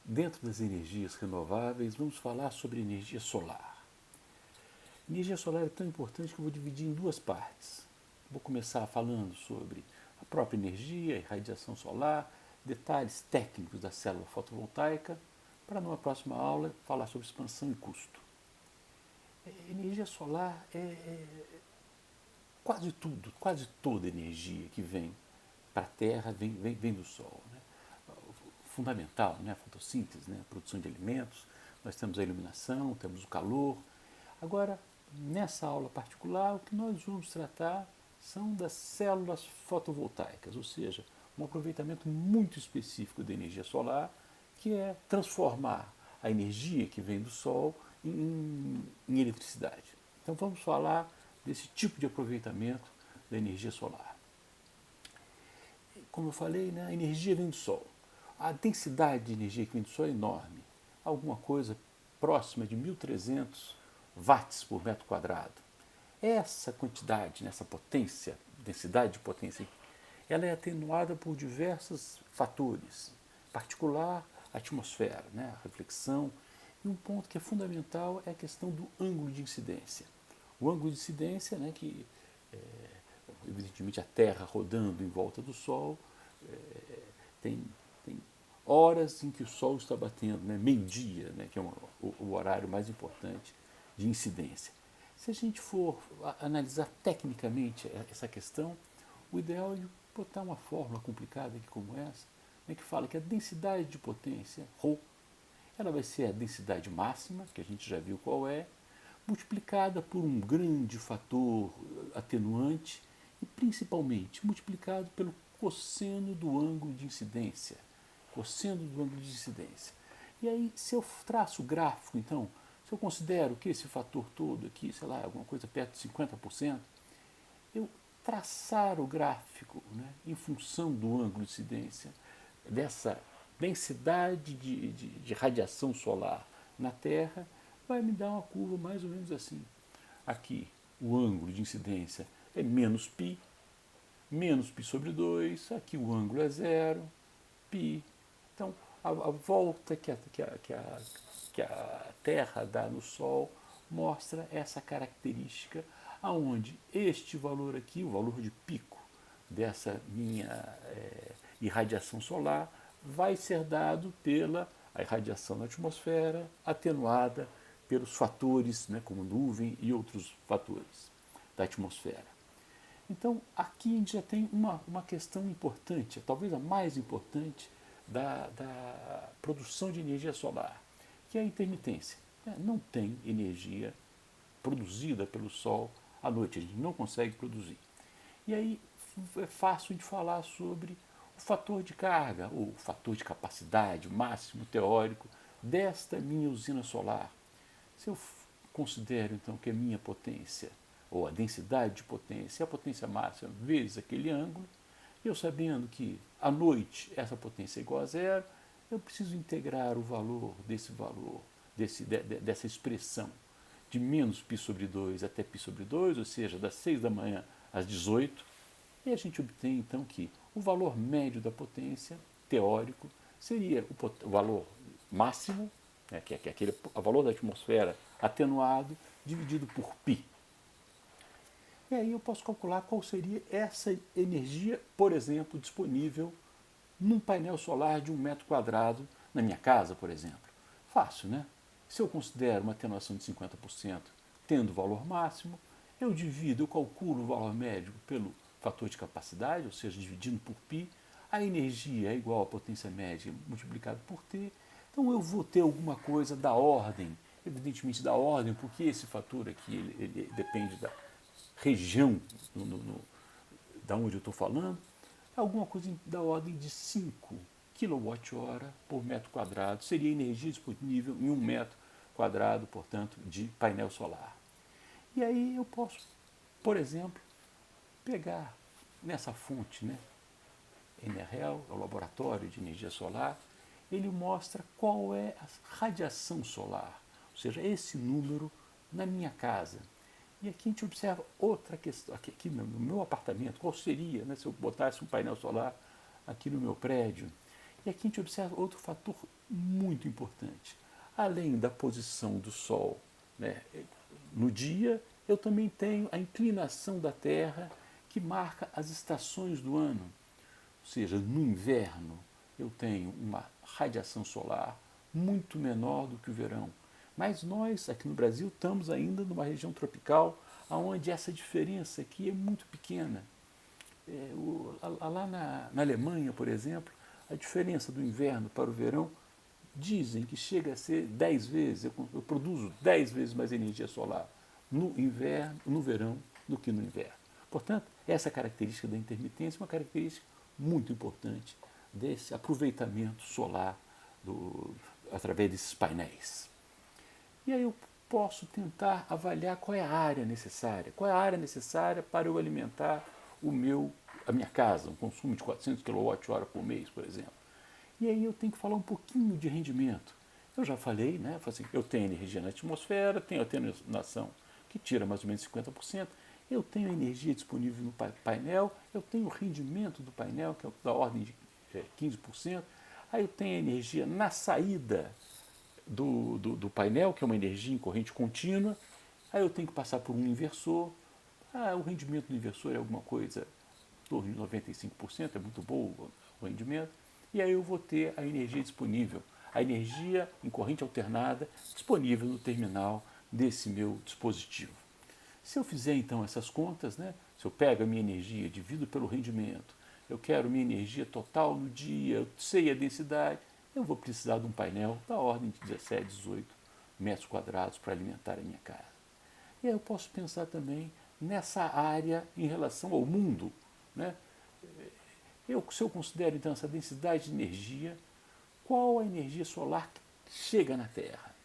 Dentro das energias renováveis, vamos falar sobre energia solar. Energia solar é tão importante que eu vou dividir em duas partes. Vou começar falando sobre a própria energia e radiação solar, detalhes técnicos da célula fotovoltaica, para numa próxima aula falar sobre expansão e custo. Energia solar é quase tudo, quase toda energia que vem para a Terra vem do Sol. Né? Fundamental, né? A fotossíntese, né? A produção de alimentos, nós temos a iluminação, temos o calor. Agora, nessa aula particular, o que nós vamos tratar são das células fotovoltaicas, ou seja, um aproveitamento muito específico da energia solar, que é transformar a energia que vem do Sol em eletricidade. Então vamos falar desse tipo de aproveitamento da energia solar. Como eu falei, né, a energia vem do Sol. A densidade de energia que vem do Sol é enorme, alguma coisa próxima de 1.300 watts por metro quadrado. Essa quantidade, essa potência, densidade de potência, ela é atenuada por diversos fatores, em particular a atmosfera, né, a reflexão. E um ponto que é fundamental é a questão do ângulo de incidência. O ângulo de incidência, né, que evidentemente a Terra rodando em volta do Sol, tem horas em que o Sol está batendo, né, meio-dia, né, que é o horário mais importante de incidência. Se a gente for analisar tecnicamente essa questão, o ideal é botar uma fórmula complicada aqui como essa, né, que fala que a densidade de potência, ρ, ela vai ser a densidade máxima, que a gente já viu qual é, multiplicada por um grande fator atenuante e principalmente multiplicado pelo cosseno do ângulo de incidência. Cosseno do ângulo de incidência. E aí, se eu traço o gráfico, então, se eu considero que esse fator todo aqui, sei lá, alguma coisa perto de 50%, eu traçar o gráfico, né, em função do ângulo de incidência, dessa densidade de radiação solar na Terra, vai me dar uma curva mais ou menos assim. Aqui, o ângulo de incidência é menos π sobre 2, aqui o ângulo é zero, π. Então, a volta que a Terra dá no Sol mostra essa característica, aonde este valor aqui, o valor de pico dessa minha irradiação solar, vai ser dado pela a irradiação na atmosfera, atenuada pelos fatores, né, como nuvem e outros fatores da atmosfera. Então, aqui a gente já tem uma questão importante, talvez a mais importante, da produção de energia solar, que é a intermitência. Não tem energia produzida pelo Sol à noite, a gente não consegue produzir. E aí é fácil de falar sobre o fator de carga, ou o fator de capacidade máximo teórico desta minha usina solar. Se eu considero então que a minha potência, ou a densidade de potência, a potência máxima vezes aquele ângulo, eu sabendo que à noite essa potência é igual a zero, eu preciso integrar o valor, dessa expressão de menos π sobre 2 até π sobre 2, ou seja, das 6 da manhã às 18, e a gente obtém então que o valor médio da potência, teórico, seria o valor máximo, né, que é o valor da atmosfera atenuado, dividido por π. E aí eu posso calcular qual seria essa energia, por exemplo, disponível num painel solar de 1 metro quadrado na minha casa, por exemplo. Fácil, né? Se eu considero uma atenuação de 50% tendo o valor máximo, eu calculo o valor médio pelo fator de capacidade, ou seja, dividindo por π, a energia é igual à potência média multiplicado por T, então eu vou ter alguma coisa da ordem, evidentemente da ordem, porque esse fator aqui ele depende da região da onde eu estou falando, é alguma coisa da ordem de 5 kWh por metro quadrado, seria a energia disponível em 1 metro quadrado, portanto, de painel solar. E aí eu posso, por exemplo, pegar nessa fonte, né, NRL, é o Laboratório de Energia Solar, ele mostra qual é a radiação solar, ou seja, esse número na minha casa. E aqui a gente observa outra questão, aqui no meu apartamento, qual seria, né, se eu botasse um painel solar aqui no meu prédio. E aqui a gente observa outro fator muito importante. Além da posição do Sol, né, no dia, eu também tenho a inclinação da Terra que marca as estações do ano. Ou seja, no inverno eu tenho uma radiação solar muito menor do que o verão. Mas nós, aqui no Brasil, estamos ainda numa região tropical, onde essa diferença aqui é muito pequena. Lá na Alemanha, por exemplo, a diferença do inverno para o verão dizem que chega a ser 10 vezes, eu produzo 10 vezes mais energia solar no inverno, no verão, do que no inverno. Portanto, essa característica da intermitência é uma característica muito importante desse aproveitamento solar através desses painéis. E aí eu posso tentar avaliar qual é a área necessária. Qual é a área necessária para eu alimentar a minha casa, um consumo de 400 kWh por mês, por exemplo. E aí eu tenho que falar um pouquinho de rendimento. Eu já falei, né? Assim, eu tenho energia na atmosfera, tenho atenuação que tira mais ou menos 50%, eu tenho energia disponível no painel, eu tenho o rendimento do painel, que é da ordem de 15%, aí eu tenho a energia na saída do painel, que é uma energia em corrente contínua, aí eu tenho que passar por um inversor, o rendimento do inversor é alguma coisa em torno de 95%, é muito bom o rendimento, e aí eu vou ter a energia disponível, a energia em corrente alternada disponível no terminal desse meu dispositivo. Se eu fizer então essas contas, né, se eu pego a minha energia, divido pelo rendimento, eu quero minha energia total no dia, eu sei a densidade, eu vou precisar de um painel da ordem de 17, 18 metros quadrados para alimentar a minha casa. E aí eu posso pensar também nessa área em relação ao mundo. Né? Se eu considero então essa densidade de energia, qual a energia solar que chega na Terra?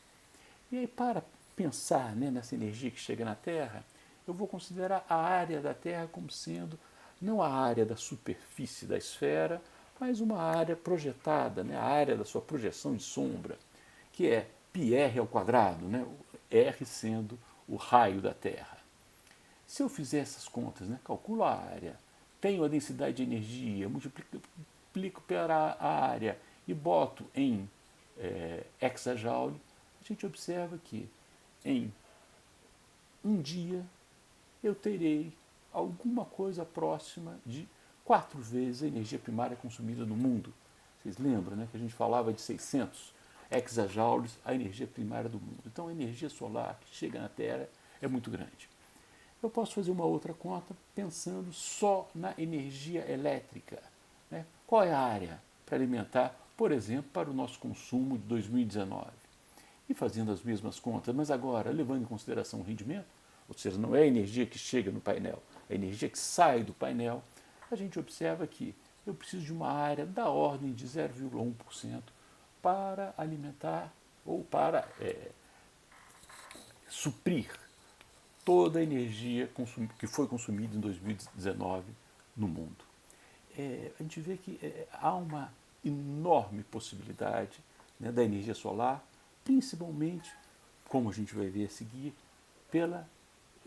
E aí, para pensar, né, nessa energia que chega na Terra, eu vou considerar a área da Terra como sendo não a área da superfície da esfera, mas uma área projetada, né, a área da sua projeção de sombra, que é πr ao quadrado, né, r sendo o raio da Terra. Se eu fizer essas contas, né, calculo a área, tenho a densidade de energia, multiplico pela área e boto em hexajoule, a gente observa que em um dia eu terei alguma coisa próxima de 4 vezes a energia primária consumida no mundo. Vocês lembram, né, que a gente falava de 600 hexajoules a energia primária do mundo. Então a energia solar que chega na Terra é muito grande. Eu posso fazer uma outra conta pensando só na energia elétrica. Né? Qual é a área para alimentar, por exemplo, para o nosso consumo de 2019? E fazendo as mesmas contas, mas agora levando em consideração o rendimento, ou seja, não é a energia que chega no painel, é a energia que sai do painel, a gente observa que eu preciso de uma área da ordem de 0,1% para alimentar ou para suprir toda a energia que foi consumida em 2019 no mundo. A gente vê que há uma enorme possibilidade, né, da energia solar, principalmente, como a gente vai ver a seguir, pela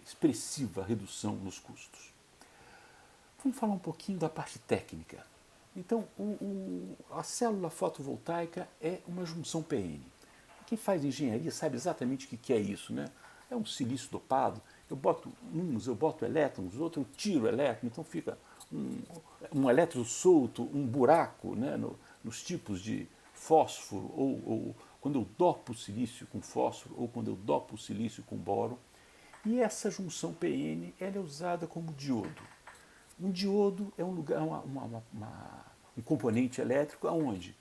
expressiva redução nos custos. Vamos falar um pouquinho da parte técnica. Então, a célula fotovoltaica é uma junção PN. Quem faz engenharia sabe exatamente o que é isso, né? É um silício dopado. Eu boto elétrons, outros eu tiro elétrons, então fica um elétron solto, um buraco, né, nos tipos de fósforo, ou quando eu dopo o silício com fósforo, ou quando eu dopo o silício com boro. E essa junção PN ela é usada como diodo. Um diodo é um componente elétrico onde,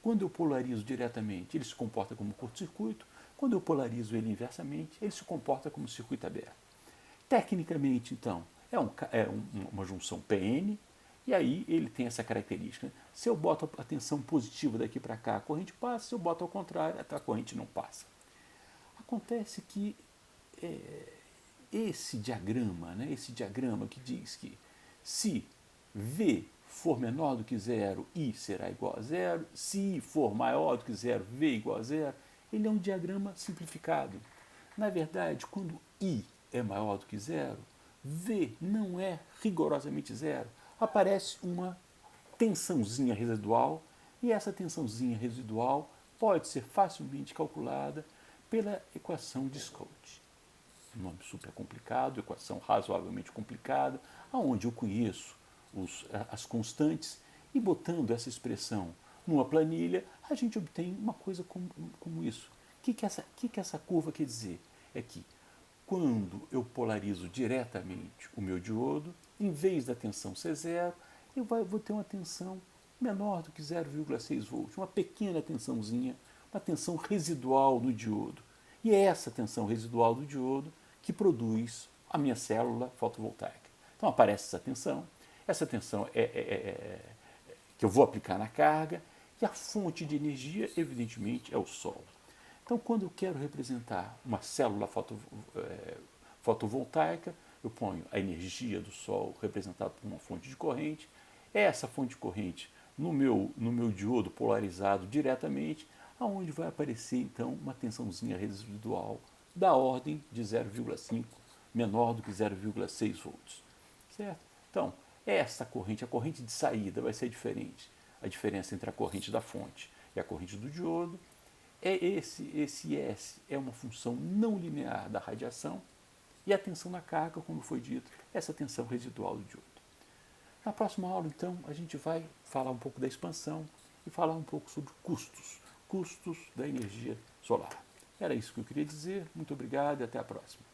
quando eu polarizo diretamente, ele se comporta como curto-circuito, quando eu polarizo ele inversamente, ele se comporta como circuito aberto. Tecnicamente, então, uma junção PN, e aí ele tem essa característica. Se eu boto a tensão positiva daqui para cá, a corrente passa, se eu boto ao contrário, a corrente não passa. Acontece que esse diagrama, né, esse diagrama que diz que se V for menor do que zero, I será igual a zero, se I for maior do que zero, V igual a zero, ele é um diagrama simplificado. Na verdade, quando I é maior do que zero, V não é rigorosamente zero. Aparece uma tensãozinha residual, e essa tensãozinha residual pode ser facilmente calculada pela equação de Scott. Um nome super complicado, equação razoavelmente complicada, aonde eu conheço as constantes e botando essa expressão numa planilha, a gente obtém uma coisa como isso. O que essa curva quer dizer? É que quando eu polarizo diretamente o meu diodo, em vez da tensão ser zero, eu vou ter uma tensão menor do que 0,6 volts, uma pequena tensãozinha, uma tensão residual no diodo. E é essa tensão residual do diodo que produz a minha célula fotovoltaica. Então aparece essa tensão que eu vou aplicar na carga, e a fonte de energia, evidentemente, é o Sol. Então, quando eu quero representar uma célula fotovoltaica, eu ponho a energia do Sol representada por uma fonte de corrente, essa fonte de corrente no meu diodo polarizado diretamente, aonde vai aparecer então uma tensãozinha residual da ordem de 0,5, menor do que 0,6 volts. Certo? Então, essa corrente, a corrente de saída vai ser diferente. A diferença entre a corrente da fonte e a corrente do diodo é esse S é uma função não linear da radiação, e a tensão na carga, como foi dito, essa tensão residual do diodo. Na próxima aula, então, a gente vai falar um pouco da expansão e falar um pouco sobre custos da energia solar. Era isso que eu queria dizer. Muito obrigado e até a próxima.